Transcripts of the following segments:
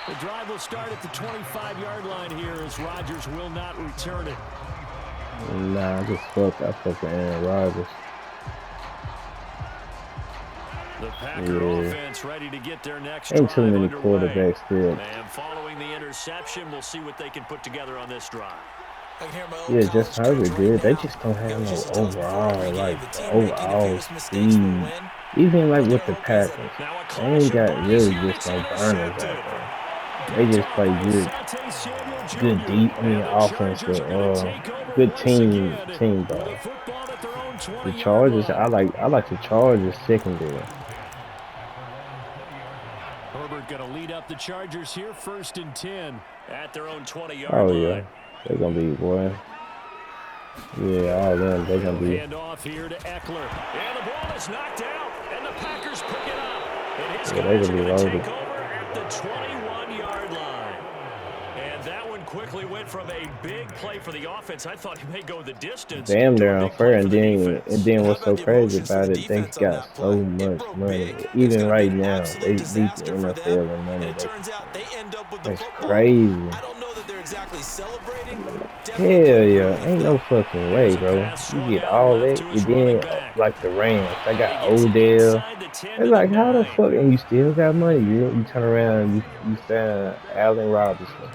The drive will start at the 25-yard line here as Rodgers will not return it. Nah, I fucking Aaron Rodgers. The Packer offense ready to get their next Ain't drive too many underway. quarterbacks still. And following the interception, we'll see what they can put together on this drive. Yeah, Justin Herbert good. They just don't have no overall speed. Even like with the Packers, they ain't got really just no burners out there. They just play good deep, offensive, good team ball. The Chargers, I like the Chargers secondary. Herbert gonna lead up the Chargers here, 1st and 10 at their own 20-yard line. Oh yeah, they're gonna be boy. Yeah, all them they're gonna be. Hand off here to Eckler, and the ball is knocked out, and the Packers pick it up. And his yeah, guys are gonna loaded. take over at the 21-yard line. And that one quickly went from a big play for the offense. I thought he may go the distance. Damn, they're unfair. And then what's so crazy about it? They got so much money. Even right now, they beat the NFL in money. That's crazy. Hell yeah, ain't no fucking way, bro. You get all that, and then like the Rams, I got Odell. It's like, how the fuck, and you still got money? You turn around and you sign Allen Robinson.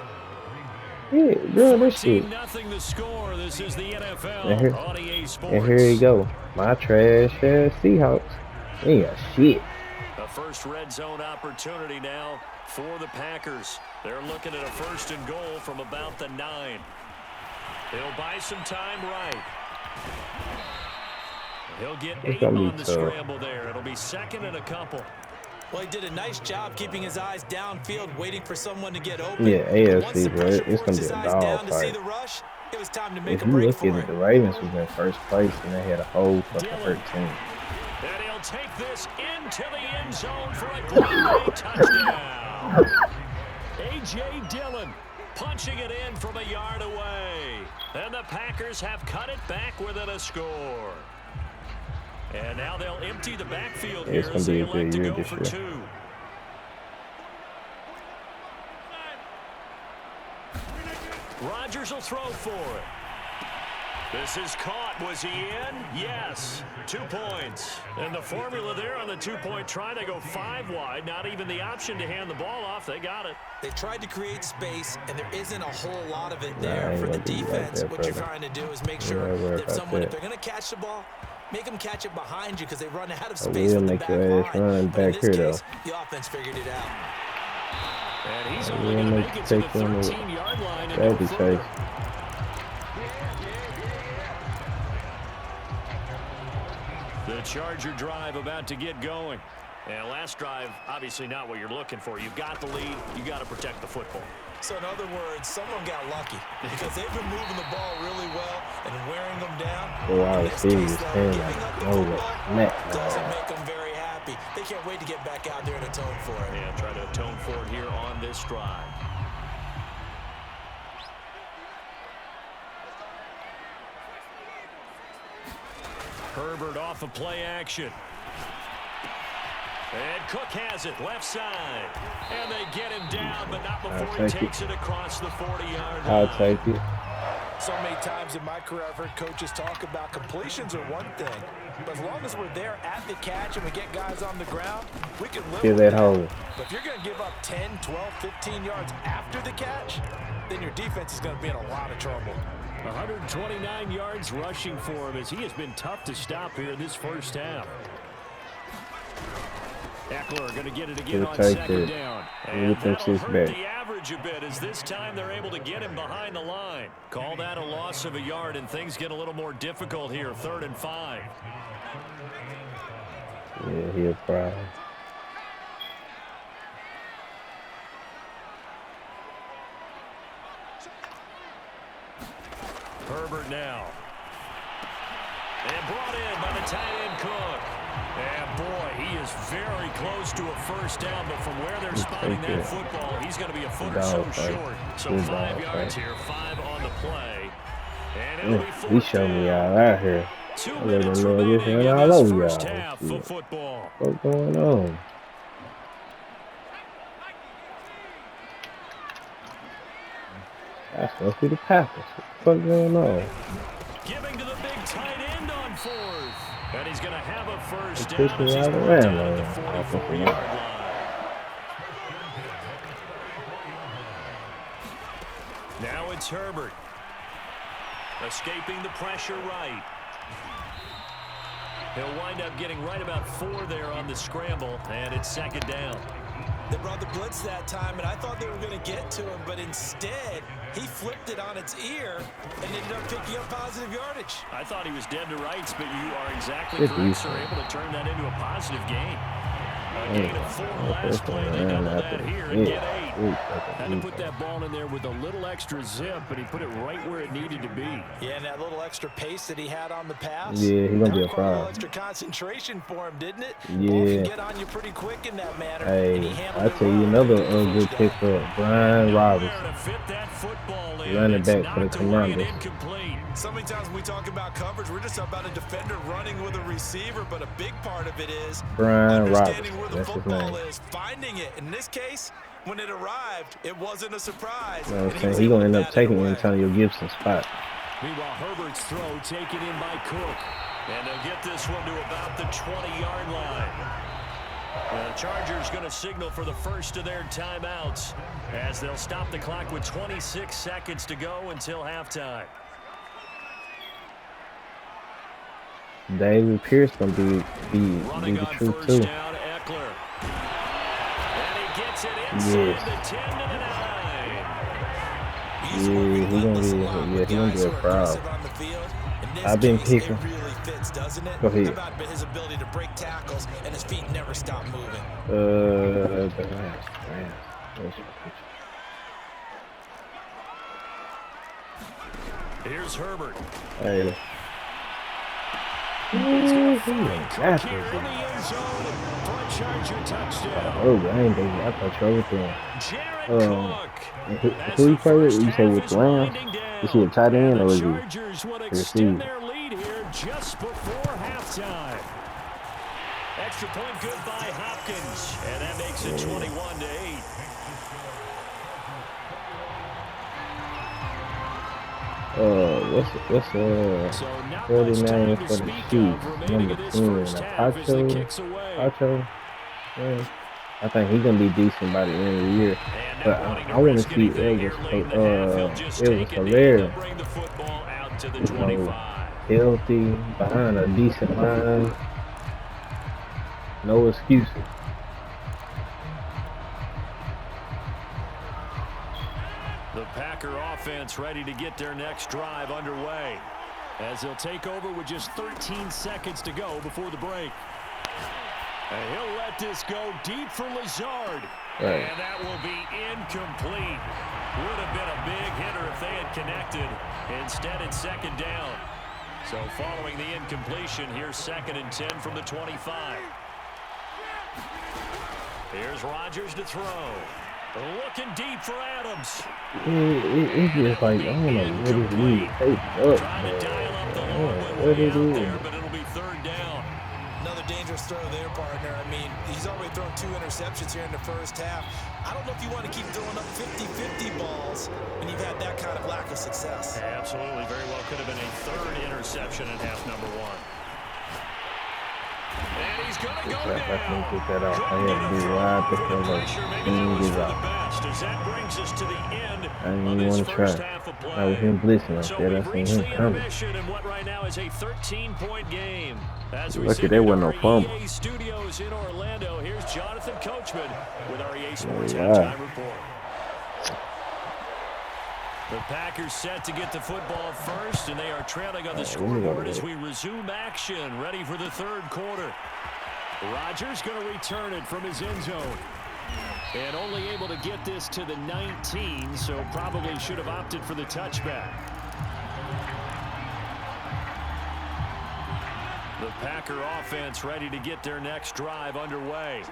Yeah, girl, this shit. And here you go. My trash Seahawks. They ain't got shit. A first red zone opportunity now for the Packers. They're looking at a 1st and goal from about the 9. He'll buy some time right. He'll get 8 on the scramble there. It'll be 2nd and a couple. Well, he did a nice job keeping his eyes downfield, waiting for someone to get open. Yeah, AFC, bro. It's going to be a dog fight. If you look at it, the Ravens was in 1st place, and they had a whole fucking hurt team. And he'll take this into the end zone for a Green Bay touchdown. A.J. Dillon punching it in from a yard away. And the Packers have cut it back within a score. And now they'll empty the backfield here as they elect to go for 2. Rodgers will throw for it. This is caught. Was he in? Yes. 2 points. And the formula there on the 2-point try, they go 5 wide. Not even the option to hand the ball off. They got it. They tried to create space, and there isn't a whole lot of it there for the defense. What you're trying to do is make sure that if they're going to catch the ball, make them catch it behind you because they run out of space from the back line. But in this case, the offense figured it out. And he's only going to make it to the 13-yard line and go further. The Charger drive about to get going. And last drive, obviously not what you're looking for. You've got the lead. You got to protect the football. So in other words, someone got lucky because they've been moving the ball really well and wearing them down. In this case, though, giving up the football doesn't make them very happy. They can't wait to get back out there and atone for it. Yeah, try to atone for it here on this drive. Herbert off of play action. And Cook has it left side. And they get him down, but not before he takes it across the 40-yard line. I'll take it. So many times in my career, I've heard coaches talk about completions are one thing. But as long as we're there at the catch and we get guys on the ground, we can live with that. Hole. But if you're going to give up 10, 12, 15 yards after the catch, then your defense is going to be in a lot of trouble. 129 yards rushing for him as he has been tough to stop here in this first half. Eckler going to get it again on 2nd down. And that'll hurt the average a bit as this time they're able to get him behind the line. Call that a loss of a yard, and things get a little more difficult here, 3rd and 5. Yeah, he'll cry. Herbert now. And brought in by the tight end Cook. And boy, he is very close to a first down, but from where they're spotting that football, he's going to be a foot or so short. So 5 yards here, 5 on the play. And it'll be 4 he showed me out here. 2 minutes remaining in this first half of football. What's going on? That's supposed to be the Packers. What the fuck going on? Giving to the big tight end on 4th. And he's going to have a first They down as he's brought down at the 44-yard line. Now it's Herbert. Escaping the pressure right. He'll wind up getting right about 4 there on the scramble, and it's 2nd down. They brought the blitz that time, and I thought they were going to get to him, but instead, he flipped it on its ear and ended up picking up positive yardage. I thought he was dead to rights, but you are exactly correct, sir. Able to turn that into a positive gain. A gain of 4 last play. They double that here and get 8. Had to put that ball in there with a little extra zip, but he put it right where it needed to be. Yeah, and that little extra pace that he had on the pass. Yeah, he's going to be a problem. A little extra concentration for him, didn't it? Yeah. Ball can get on you pretty quick in that manner. Hey, I tell you another good pick for Brian Robinson. Running back for the Commanders. So many times when we talk about coverage, we're just about a defender running with a receiver, but a big part of it is Brian understanding Robinson. where the That's football is, finding it. In this case, when it arrived, it wasn't a surprise. You know what I'm saying? He's going to end up taking Antonio Gibson's spot. Meanwhile, Herbert's throw taken in by Cook. And they'll get this one to about the 20-yard line. The Chargers going to signal for the first of their timeouts as they'll stop the clock with 26 seconds to go until halftime. David Pierce going to be the truth too. Down, Eckler. And he gets it inside the 10 to the 9. Yeah, he's gonna be a problem. I've been picking. Really fits, doesn't it? Go ahead. How about his ability to break tackles and his feet never stop moving? Here's Herbert. Hey. Oh, I ain't thinking. I thought you were who you play with? You say with the Rams? Is he a tight end or is he receiver? Just before halftime. Extra point good by Hopkins, and that makes it 21-8. What's 39 for the Chiefs? Number 10, Pacho. Yeah. I think he's gonna be decent by the end of the year. But I want to see Elvis Hilaire, healthy, behind a decent line. No excuses. The Packer offense ready to get their next drive underway as they'll take over with just 13 seconds to go before the break. And he'll let this go deep for Lazard. Right. And that will be incomplete. Would have been a big hitter if they had connected. Instead, it's 2nd down. So following the incompletion, here's 2nd and 10 from the 25. Here's Rodgers to throw. Looking deep for Adams. It's just like, I don't know what it is. Trying to dial up the long one way out there, but it'll be 3rd down. Another dangerous throw there, partner. I mean, he's already thrown 2 interceptions here in the first half. I don't know if you want to keep throwing up 50-50 balls when you've had that kind of lack of success. Absolutely. Very well could have been a 3rd interception in half number 1. And he's going to go down. As that brings us to the end of this first half of play. I was him blitzing So up there. we've I reached seen the him coming. intermission in what right now is a 13-point game. As we Lucky sit there in wasn't our no fumble. EA studios in Orlando, here's Jonathan Coachman with our EA Sports Halftime Report. The Packers set to get the football first, and they are trailing on the scoreboard as we resume action, ready for the 3rd quarter. Rodgers going to return it from his end zone. And only able to get this to the 19, so probably should have opted for the touchback. The Packer offense ready to get their next drive underway.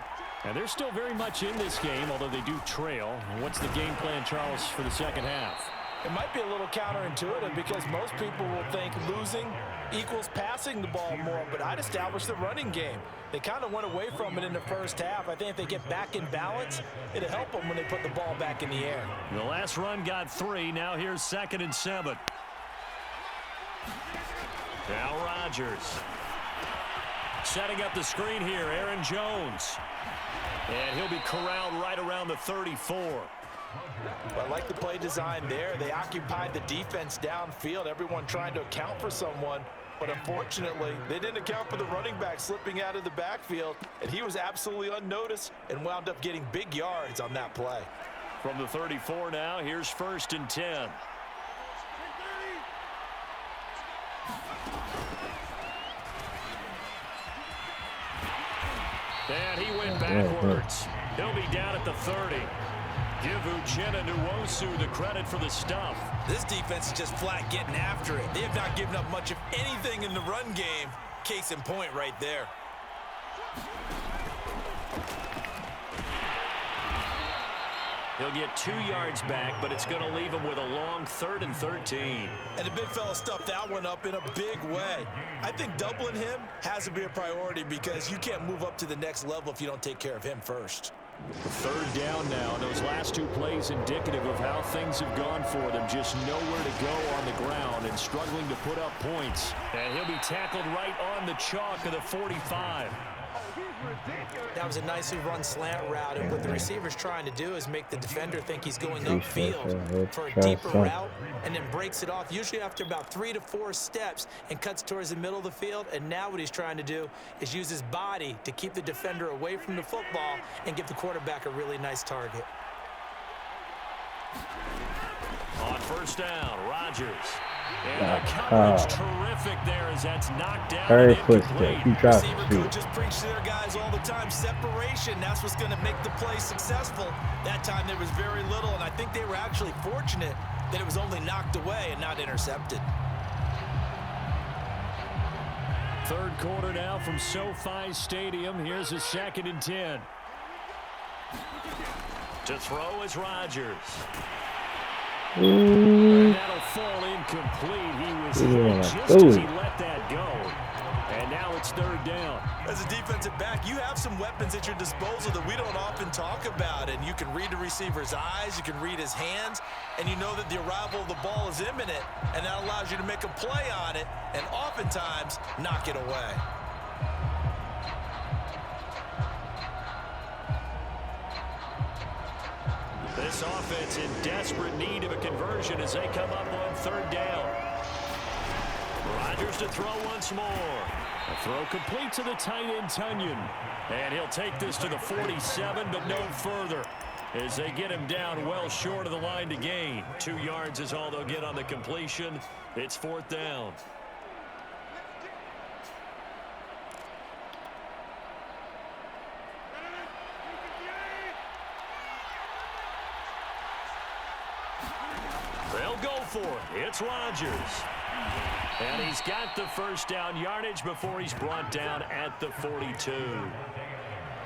And they're still very much in this game, although they do trail. And what's the game plan, Charles, for the second half? It might be a little counterintuitive because most people will think losing equals passing the ball more, but I'd establish the running game. They kind of went away from it in the first half. I think if they get back in balance, it'll help them when they put the ball back in the air. The last run got 3. Now here's 2nd and 7. Now Rodgers. Setting up the screen here, Aaron Jones. And he'll be corralled right around the 34. I like the play design there. They occupied the defense downfield, everyone trying to account for someone. But unfortunately, they didn't account for the running back slipping out of the backfield, and he was absolutely unnoticed and wound up getting big yards on that play. From the 34 now, here's 1st and 10. And he went backwards. He'll be down at the 30. Give Uchenna Nwosu the credit for the stuff. This defense is just flat getting after it. They have not given up much of anything in the run game. Case in point right there. He'll get 2 yards back, but it's going to leave him with a long 3rd and 13. And the big fella stuffed that one up in a big way. I think doubling him has to be a priority because you can't move up to the next level if you don't take care of him first. 3rd down now. Those last 2 plays indicative of how things have gone for them. Just nowhere to go on the ground and struggling to put up points. And he'll be tackled right on the chalk of the 45. That was a nicely run slant route, and what the receiver's trying to do is make the defender think he's going upfield for a deeper route, and then breaks it off, usually after about 3 to 4 steps, and cuts towards the middle of the field. And now what he's trying to do is use his body to keep the defender away from the football and give the quarterback a really nice target. On 1st down, Rodgers. And the coverage terrific there as that's knocked down. Very footstep. He dropped Receiver coaches preach to their guys all the time. Separation, that's what's going to make the play successful. That time there was very little, and I think they were actually fortunate that it was only knocked away and not intercepted. 3rd quarter now from SoFi Stadium. Here's a 2nd and 10. To throw is Rodgers. And that'll fall incomplete. He was hit just as he let that go. And now it's 3rd down. As a defensive back, you have some weapons at your disposal that we don't often talk about. And you can read the receiver's eyes, you can read his hands, and you know that the arrival of the ball is imminent. And that allows you to make a play on it and oftentimes knock it away. This offense in desperate need of a conversion as they come up on 3rd down. Rodgers to throw once more. A throw complete to the tight end, Tunyon. And he'll take this to the 47, but no further, as they get him down well short of the line to gain. 2 yards is all they'll get on the completion. It's 4th down. They'll go for it. It's Rodgers. And he's got the 1st down yardage before he's brought down at the 42.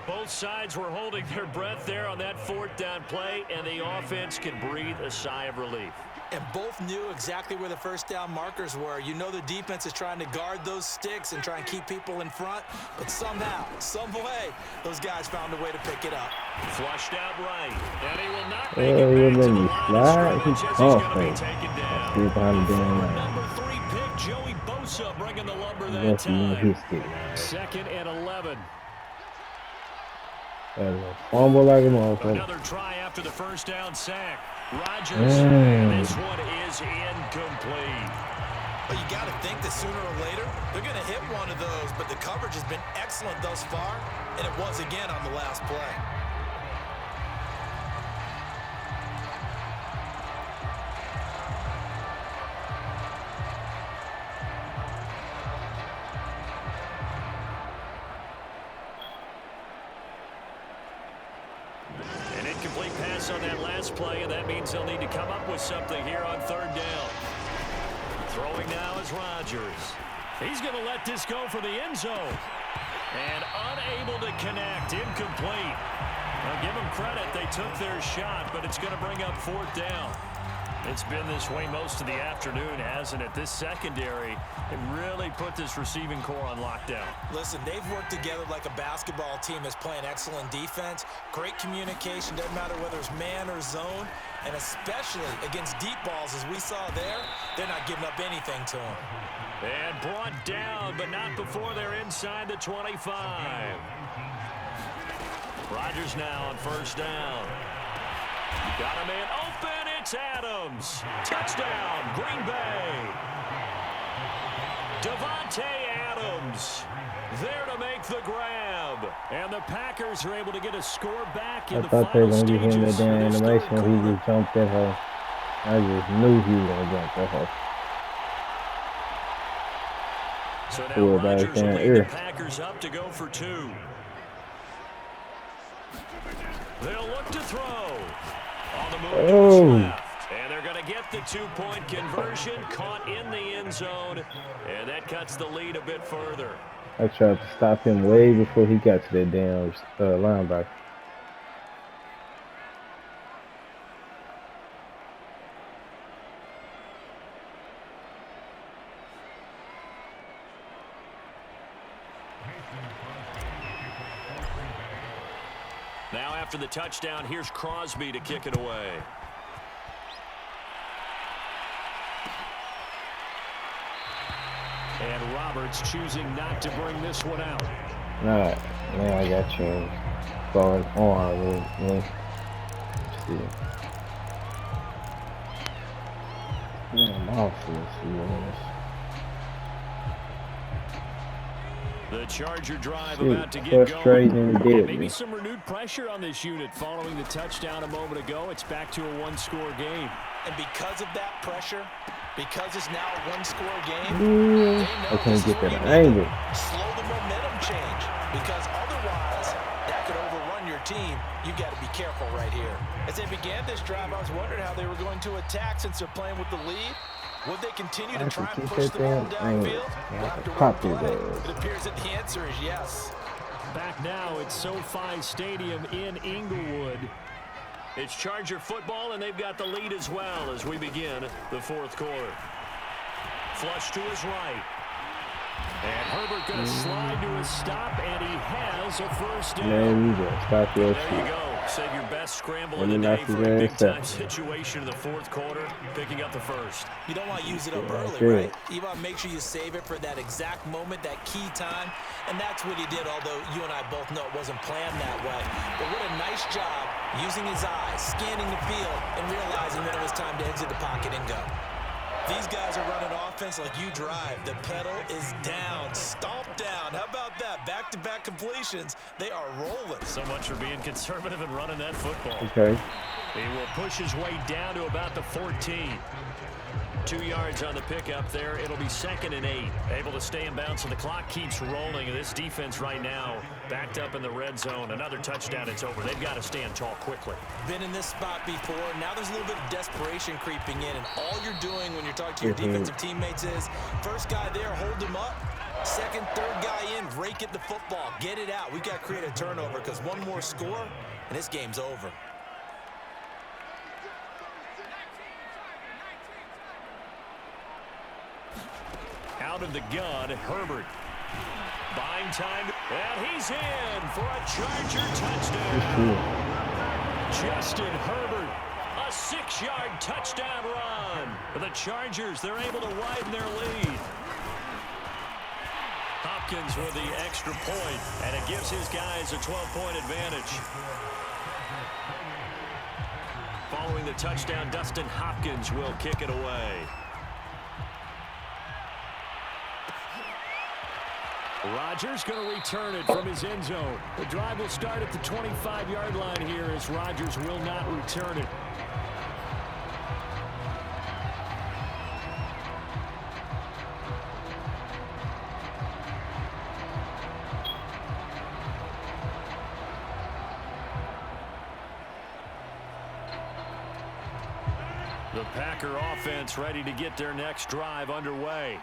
Both sides were holding their breath there on that 4th down play, and the offense can breathe a sigh of relief. And both knew exactly where the 1st down markers were. You know the defense is trying to guard those sticks and try and keep people in front, but somehow, some way, those guys found a way to pick it up. Flushed out right, and he will not make it back to the line of scrimmage as he's going to be taken down. Number 3 pick, Joey Bosa, bringing the lumber that time. 2nd and 11. Fumble like a motherfucker. Another try after the 1st down sack. Rodgers, and this one is incomplete. But you got to think that sooner or later, they're going to hit one of those, but the coverage has been excellent thus far, and it was again on the last play. Incomplete pass on that last play, and that means they'll need to come up with something here on 3rd down. Throwing now is Rodgers. He's going to let this go for the end zone. And unable to connect, incomplete. Now give them credit, they took their shot, but it's going to bring up 4th down. It's been this way most of the afternoon, hasn't it? This secondary, it really put this receiving core on lockdown. Listen, they've worked together like a basketball team that's playing excellent defense. Great communication, doesn't matter whether it's man or zone. And especially against deep balls, as we saw there, they're not giving up anything to them. And brought down, but not before they're inside the 25. Rodgers now on first down. Got a man open. It's Adams. Touchdown, Green Bay. Devontae Adams there to make the grab. And the Packers are able to get a score back in the final stages. I thought they were going to give him the damn animation. He just jumped that hole. I just knew he was going to jump that hole. So now Rodgers will lead the Packers up to go for 2. They'll look to throw. On the move to his left. And they're going to get the 2-point conversion. Caught in the end zone. And that cuts the lead a bit further. I tried to stop him way before he got to that damn linebacker. Now after the touchdown, here's Crosby to kick it away. And Roberts choosing not to bring this one out. Alright, now I got you falling on. Let's see. I'm awful. Let's see. The Charger drive about to get going. Maybe some renewed pressure on this unit following the touchdown a moment ago. It's back to a one-score game. And because of that pressure, because it's now a one-score game, I can't get that angle. Slow the momentum change, because otherwise that could overrun your team. You've got to be careful right here. As they began this drive, I was wondering how they were going to attack since they're playing with the lead. Would they continue to try and push the ball downfield? It appears that the answer is yes. Back now at SoFi Stadium in Inglewood. It's Charger football, and they've got the lead as well as we begin the fourth quarter. Flush to his right. And Herbert going to slide to a stop, and he has a first down. There you go. Save your best scramble of the day for a big-time situation in the fourth quarter, picking up the first. You don't want to use it up early, right? You want to make sure you save it for that exact moment, that key time, and that's what he did, although you and I both know it wasn't planned that way. But what a nice job using his eyes, scanning the field, and realizing when it was time to exit the pocket and go. These guys are running offense like you drive. The pedal is down, stomped down. How about that? Back-to-back completions. They are rolling. So much for being conservative and running that football. Okay. He will push his way down to about the 14. 2 yards on the pickup there. It'll be 2nd and 8. Able to stay in bounds, so the clock keeps rolling. This defense right now backed up in the red zone. Another touchdown, it's over. They've got to stand tall quickly. Been in this spot before. Now there's a little bit of desperation creeping in, and all you're doing when you're talking to your defensive teammates is first guy there, hold him up. Second, third guy in, rake at the football. Get it out. We've got to create a turnover because one more score, and this game's over. Out of the gun, Herbert. Buying time, and he's in for a Charger touchdown. Justin Herbert, a 6-yard touchdown run. For the Chargers, they're able to widen their lead. Hopkins with the extra point, and it gives his guys a 12-point advantage. Following the touchdown, Dustin Hopkins will kick it away. Rodgers going to return it from his end zone. The drive will start at the 25-yard line here as Rodgers will not return it. The Packer offense ready to get their next drive underway.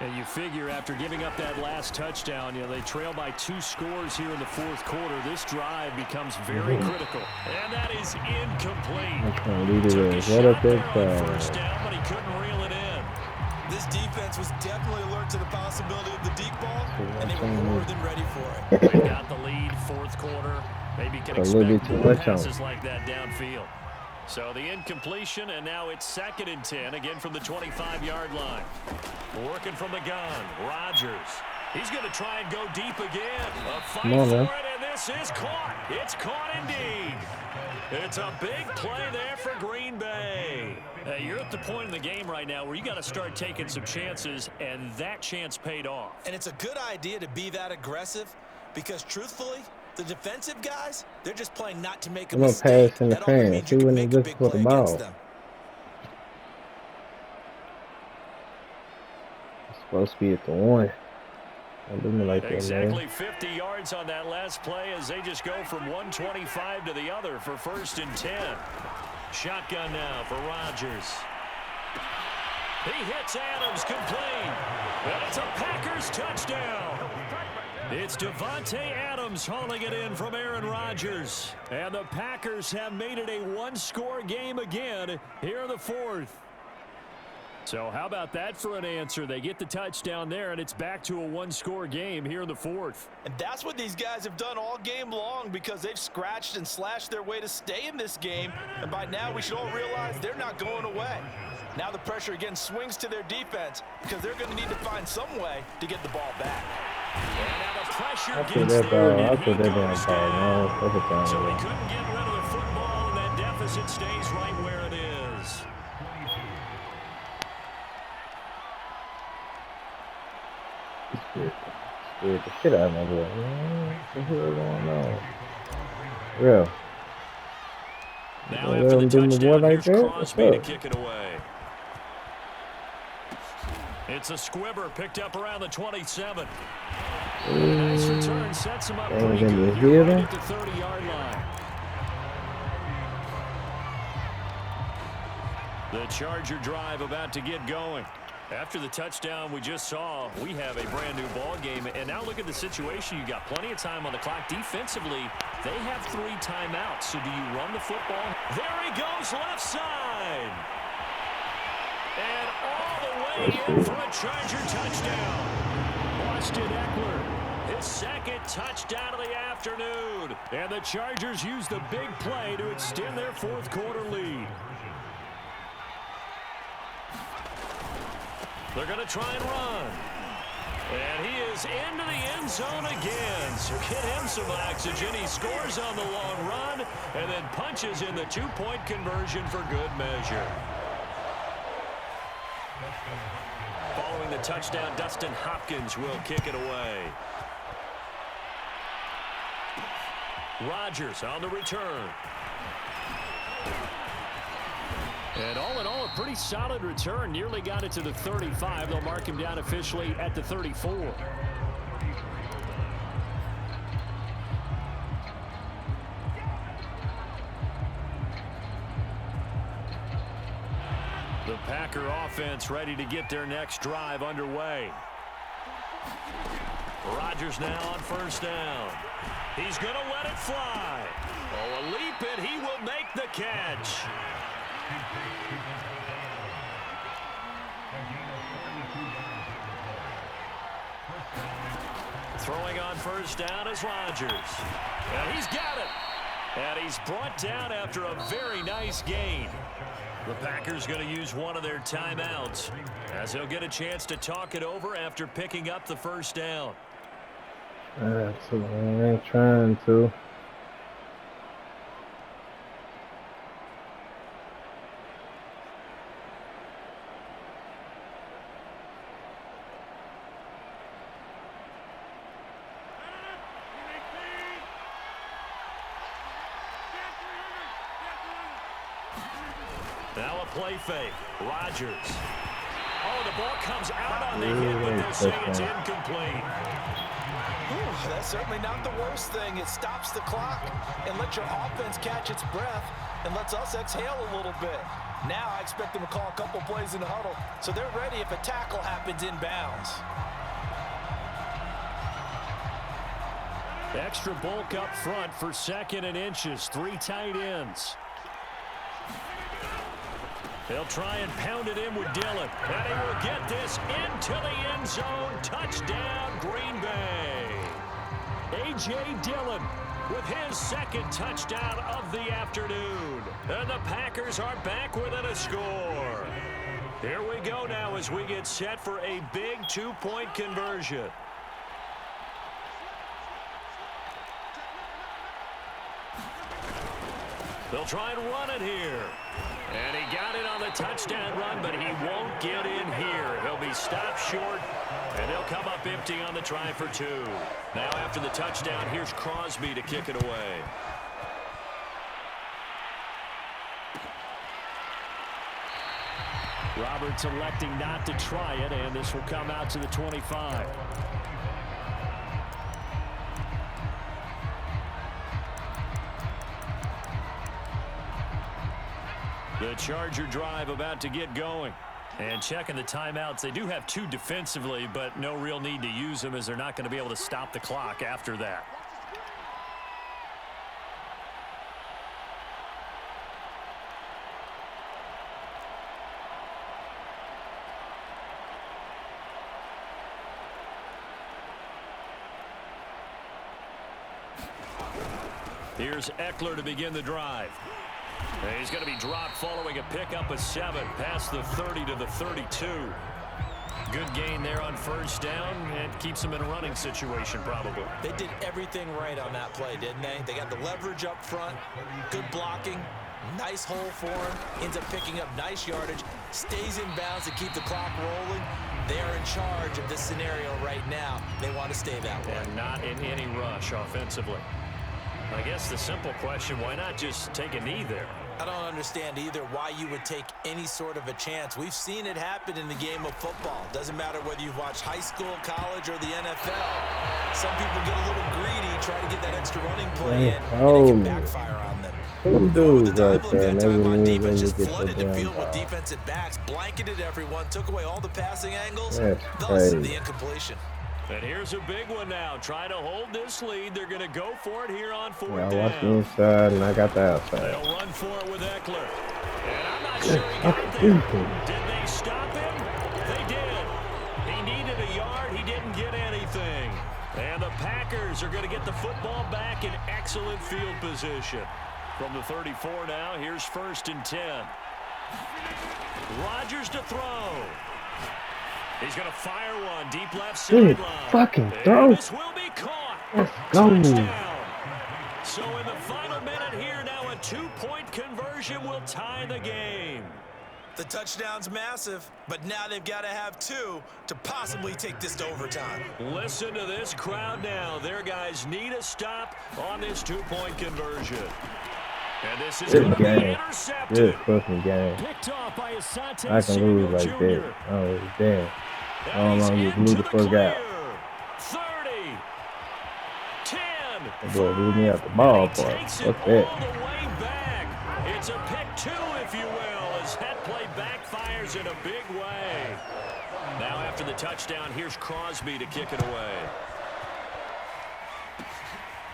And you figure after giving up that last touchdown, you know, they trail by 2 scores here in the fourth quarter. This drive becomes very critical. And that is incomplete. Took a shot there on first down, but he couldn't reel it in. This defense was definitely alert to the possibility of the deep ball, and they were more than ready for it. They got the lead, fourth quarter. Maybe can expect more passes like that downfield. So the incompletion, and now it's 2nd and 10, again from the 25-yard line. Working from the gun, Rodgers. He's going to try and go deep again. A fight for it, and this is caught. It's caught indeed. It's a big play there for Green Bay. You're at the point in the game right now where you got to start taking some chances, and that chance paid off. And it's a good idea to be that aggressive because, truthfully, the defensive guys, they're just playing not to make a mistake. Pass in the fan. He wouldn't just put the ball. It's supposed to be at the 1. Like exactly 50 yards on that last play as they just go from 125 to the other for 1st and 10. Shotgun now for Rodgers. He hits Adams complete. And it's a Packers touchdown. It's Devontae Adams hauling it in from Aaron Rodgers. And the Packers have made it a 1-score game again here in the 4th. So how about that for an answer? They get the touchdown there, and it's back to a 1-score game here in the 4th. And that's what these guys have done all game long because they've scratched and slashed their way to stay in this game. And by now, we should all realize they're not going away. Now the pressure again swings to their defense because they're going to need to find some way to get the ball back. And now the pressure gets there, and he goes down. So he couldn't get rid of the football, and that deficit stays right where it is. Scared the shit out of my boy. What the hell going on? Real. Now after the touchdown, here's Crosby to kick it away. It's a squibber picked up around the 27. Nice return, sets him up pretty good here right at the 30-yard line. The Charger drive about to get going. After the touchdown we just saw, we have a brand-new ball game. And now look at the situation. You got plenty of time on the clock. Defensively, they have 3 timeouts. So do you run the football? There he goes, left side. And all the way in for a Charger touchdown. Austin Eckler, his 2nd touchdown of the afternoon. And the Chargers use the big play to extend their 4th quarter lead. They're going to try and run. And he is into the end zone again. So get him some oxygen. He scores on the long run and then punches in the 2-point conversion for good measure. Following the touchdown, Dustin Hopkins will kick it away. Rodgers on the return. And all in all, a pretty solid return. Nearly got it to the 35. They'll mark him down officially at the 34. The Packer offense ready to get their next drive underway. Rodgers now on 1st down. He's going to let it fly. Oh, a leap, and he will make the catch. Throwing on 1st down is Rodgers. And he's got it. And he's brought down after a very nice gain. The Packers going to use one of their timeouts as they'll get a chance to talk it over after picking up the 1st down. Absolutely, I ain't trying to. Now a play fake. Rodgers. Oh, the ball comes out on the hit, but they'll say it's incomplete. That's certainly not the worst thing. It stops the clock and lets your offense catch its breath and lets us exhale a little bit. Now I expect them to call a couple plays in the huddle, so they're ready if a tackle happens inbounds. Extra bulk up front for 2nd and inches. 3 tight ends. They'll try and pound it in with Dillon. And he will get this into the end zone. Touchdown, Green Bay. A.J. Dillon with his 2nd touchdown of the afternoon. And the Packers are back within a score. Here we go now as we get set for a big 2-point conversion. They'll try and run it here. And he got it on the touchdown run, but he won't get in here. He'll be stopped short, and they'll come up empty on the try for 2. Now after the touchdown, here's Crosby to kick it away. Roberts electing not to try it, and this will come out to the 25. The Charger drive about to get going. And checking the timeouts. They do have 2 defensively, but no real need to use them as they're not going to be able to stop the clock after that. Here's Eckler to begin the drive. And he's going to be dropped following a pickup of 7 past the 30 to the 32. Good gain there on 1st down and keeps him in a running situation probably. They did everything right on that play, didn't they? They got the leverage up front, good blocking, nice hole for him, ends up picking up nice yardage, stays in bounds to keep the clock rolling. They are in charge of this scenario right now. They want to stay that way. And not in any rush offensively. I guess the simple question, why not just take a knee there? I don't understand either why you would take any sort of a chance. We've seen it happen in the game of football. Doesn't matter whether you've watched high school, college, or the NFL. Some people get a little greedy, try to get that extra running play in, and it can backfire on them. Defense just flooded the field with defensive backs, blanketed everyone, took away all the passing angles, thus the incompletion. And here's a big one now. Trying to hold this lead. They're going to go for it here on 4th down. I watched the inside and I got the outside. They'll run for it with Eckler. And I'm not sure he got there. Did they stop him? They did. He needed a yard. He didn't get anything. And the Packers are going to get the football back in excellent field position. From the 34 now, here's 1st and 10. Rodgers to throw. He's going to fire one deep left sideline. Fucking throw. This will be caught. Let's go. Touchdown. So in the final minute here now, a 2-point conversion will tie the game. The touchdown's massive, but now they've got to have 2 to possibly take this to overtime. Listen to this crowd now. Their guys need a stop on this 2-point conversion. And this is going to be intercepted. Good fucking game. Picked off by Asante I can lose like Jr. that. Oh, damn. I don't know, just lose the first guy. 30, 10. That boy blew me out the ballpark. What's that? All the way back. It's a pick 2, if you will, as that play backfires in a big way. Now after the touchdown, here's Crosby to kick it away.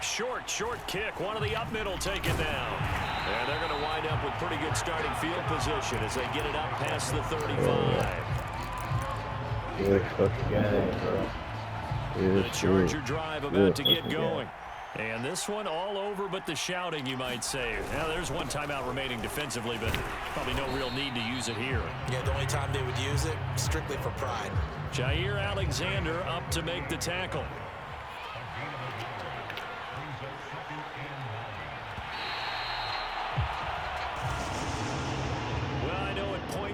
Short kick. One of the up middle taken down. And they're going to wind up with pretty good starting field position as they get it up past the 35. Good fucking game, bro. The Charger drive about to get going. And this one all over but the shouting, you might say. Now, there's one timeout remaining defensively, but probably no real need to use it here. Yeah, the only time they would use it, strictly for pride. Jair Alexander up to make the tackle.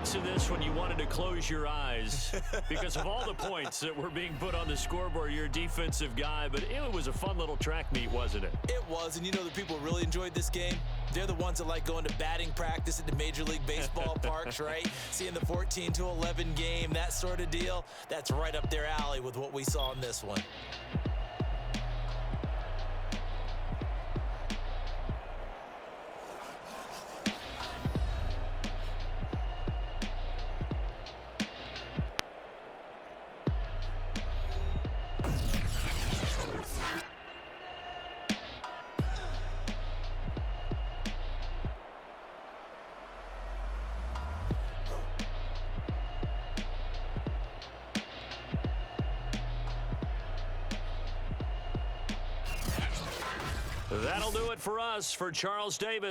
points in this one, you wanted to close your eyes because of all the points that were being put on the scoreboard. You're a defensive guy, but it was a fun little track meet, wasn't it? It was, and you know the people really enjoyed this game? They're the ones that like going to batting practice at the Major League Baseball parks, right? Seeing the 14-11 game, that sort of deal, that's right up their alley with what we saw in this one. That'll do it for us. For Charles Davis.